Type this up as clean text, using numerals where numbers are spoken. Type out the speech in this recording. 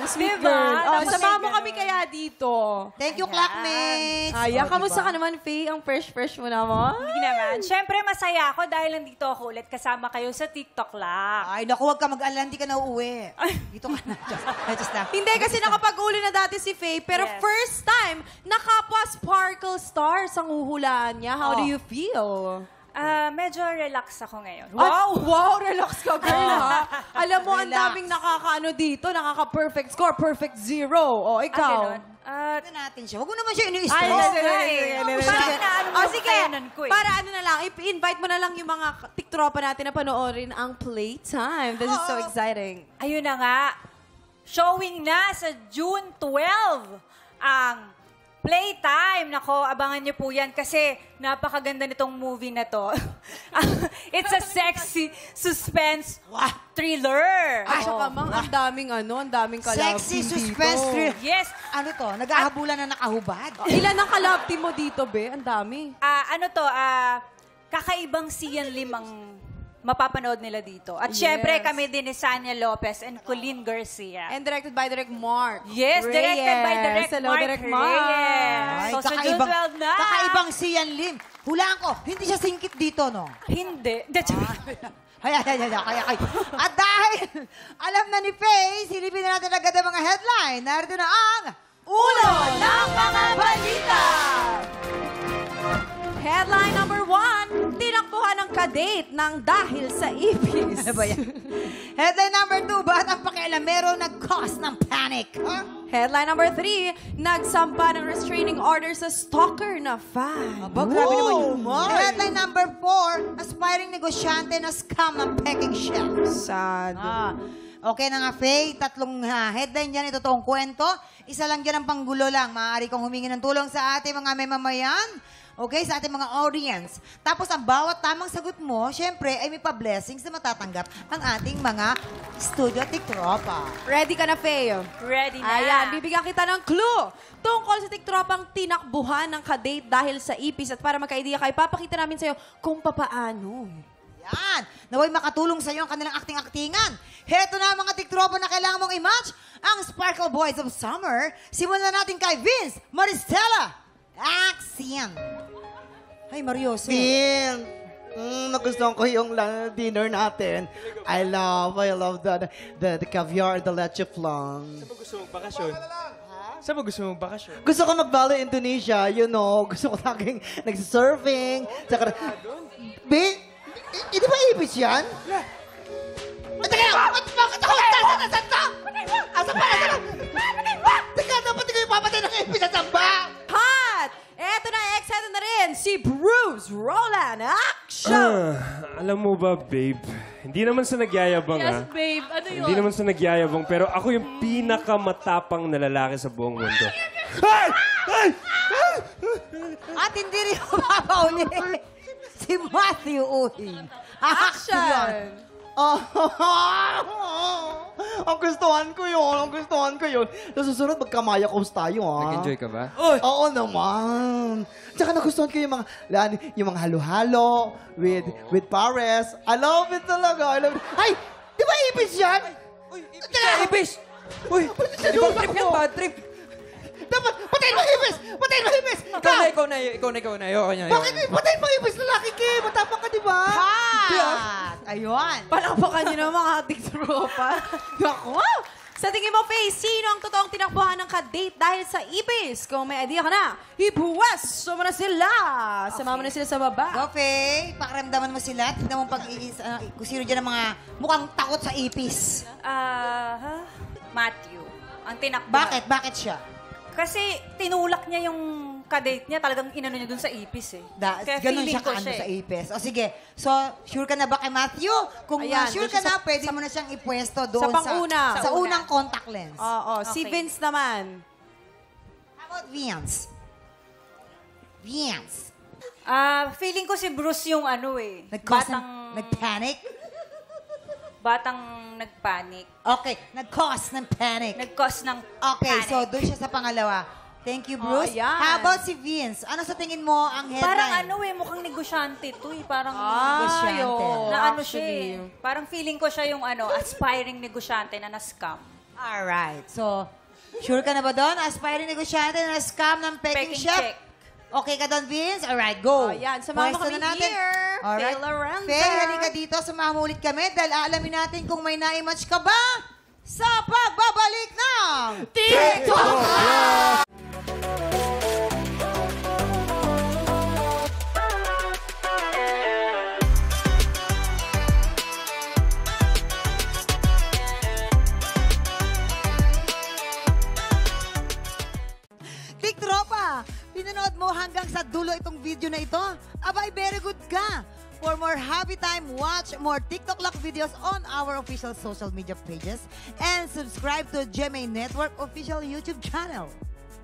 sweet Diba? girl. Oh, Tapos samahan may mo kami ganun. kaya dito. Thank you, clackmates. Aya, Oh, kamusta diba? ka naman, Faye? Ang fresh mo naman. Hindi naman. Siyempre, masaya ako dahil nandito ako ulit kasama kayo sa TikTok lang. Ay, naku, huwag ka mag-alala, hindi ka na uuwi. Dito ka na. Just na. Hindi, kasi nakapag-uli na dati si Faye. Pero Yes. first time, nakapwa Sparkle Stars ang uhulaan niya. How do you feel? Medyo relax ako ngayon. Wow, relax ka, girl, ha? Alam mo, ang Relax. daming nakakaano dito, nakaka-perfect score, perfect zero. O, ikaw. Ganun. Tignan natin siya. Huwag mo naman siya Ay, ini-stress. Para na ano mo sige. kayanan ko eh. Para ano na lang, i-invite mo na lang yung mga tiktropa natin na panoorin ang Playtime. This is so exciting. Ayun na nga. Showing na sa June 12 ang Playtime. Nako, abangan niyo po yan kasi napakaganda nitong movie na to. It's a sexy suspense thriller. At saka, mang, ang daming ka-love Sexy team suspense dito. thriller. Yes. Ano to? Nag-ahabulan na nakahubad. Ilan ang ka-love team mo dito, be? Ang dami. Kakaibang Sian Lim ang mapapanood nila dito. At syempre, kami din ni Sanya Lopez and Colleen Garcia. And directed by Direk Mark Yes, directed by Reyes. Direk Hello, Mark Direk Mark. Reyes. Ay, So, sa June 12 na. Kakaibang Sian Lim. Hulaan ko, hindi siya singkit dito, no? Hindi. Kaya. At dahil alam na ni Faye, silipin na natin agad ang mga headline. Narito na ang Ulo ng mga balita! Headline number 1, tinakbuhan ng kadate ng dahil sa ipis. Ano ba yan? Headline number 2, ba't ang pakialamero nag-cause ng panic? Headline number 3, nagsampa ng restraining order sa stalker na fan. Aba, grabe naman yun. Headline number 4, aspiring negosyante na scam ng peking chef. Sad. Okay na nga, Faye. Tatlong headline dyan, ito toong kwento. Isa lang dyan ang panggulo lang. Maaari kong humingi ng tulong sa ating mga mamamayan. Okay, sa ating mga audience. Tapos ang bawat tamang sagot mo, syempre, ay may pa-blessings na matatanggap ang ating mga studio tiktropa. Ready ka na, Faye? Ready na. Ayan, bibigyan kita ng clue. Tungkol sa tiktropang tinakbuhan ng kadate dahil sa ipis. At para magka-idea kayo, papakita namin sa'yo kung papaano. Yan. Naway makatulong sa iyo ang kanilang acting-actingan. Heto na ang mga tiktropa na kailangan mong i-match. Ang Sparkle Boys of Summer. Simulan na natin kay Vince Maristella. Action! Ay, Marioso. Bill, nagustuhan ko yung dinner natin. I love the caviar, the leche flan. Saan mo gusto mong bakasyon? Saan mo gusto mong bakasyon? Gusto ko mag-Bali, Indonesia, you know. Gusto ko laging nag-surfing. Saka, hindi ba ibis yan? At teka, bakit ako? Saan to? Asa pa? Teka, dapat hindi ko ipapatay ng ibis sa samba. Hot! Eto na, excited na rin si Bruce Roland. Action! Alam mo ba, babe? Hindi naman sa nagyayabang, ha? babe. Ano Hindi naman sa nagyayabang, pero ako yung pinakamatapang na lalaki sa buong mundo. Ay! Ay! At hindi rin mapapauli. Si Matthew Uy. Action! Ang gustuhan ko yun. Sa susunod, magkamaya-coast tayo, ha? Nag-enjoy ka ba? Oo naman. Tsaka nagustuhan ko yung mga halo-halo with Pares. I love it talaga. Ay! Di ba ibis yan? Ibis! Uy! Ibang trip yan, bad trip! Dapat, patayin mo ibis! Ikaw na. Ayoko niya. Bakit patayin mo ibis? Lalaki ka. Matapang ka, di ba? Hot! Ayun. Palakpakan niyo na mga tiktropa. Naku! Sa tingin mo, Faye, sino ang totoong tinakbuhan ng kadate dahil sa ipis? Kung may idea ka na, ibuwes mo na sila. Sama mo na sila sa baba. Go, Faye. Pakiramdaman mo sila. Tignan mo kung sino dyan ang mga mukhang takot sa ipis. Matthew. Ang tinakbo. Bakit siya? Kasi tinulak niya yung kadate niya, talagang inano niya dun sa ipis eh. Kaya Ganun feeling siya ko kaano siya sa eh. ipis. O sige, so sure ka na ba kay Matthew? Kung Ayan, sure doon ka siya na, pwede mo na siyang ipwesto doon Sa pang-una. Sa Sa una. unang contact lens. Oo, si Okay. Vince naman. How about Vince? Vince. Feeling ko si Bruce yung ano eh. Nag-panic? Batang nagpanic. Okay, nag-cause ng panic. Nag-cause ng Okay, panic. so doon siya sa pangalawa. Thank you, Bruce. ayan. How about si Vince? Ano sa tingin mo ang headline? Parang ano eh, mukhang negosyante to eh. Parang Negosyante. oo, na ano actually. siya eh. Parang feeling ko siya yung ano, aspiring negosyante na na-scam. Alright. So, sure ka na ba doon? Aspiring negosyante na scam ng peking Peking chef? check. Okay ka doon, Vince? Alright, go. Oh, yan. Samahan mo Pwesto kami na natin. here. Alright. Faye Lorenza. Faye, halika dito. Sumama mo ulit kami dahil aalamin natin kung may na-match ka ba sa pagbabalik ng TikTok! Tiktropa, pinanood mo hanggang sa dulo itong video na ito? Abay, very good ka! For more happy time, watch more TikTok Lock videos on our official social media pages and subscribe to GMA Network official YouTube channel.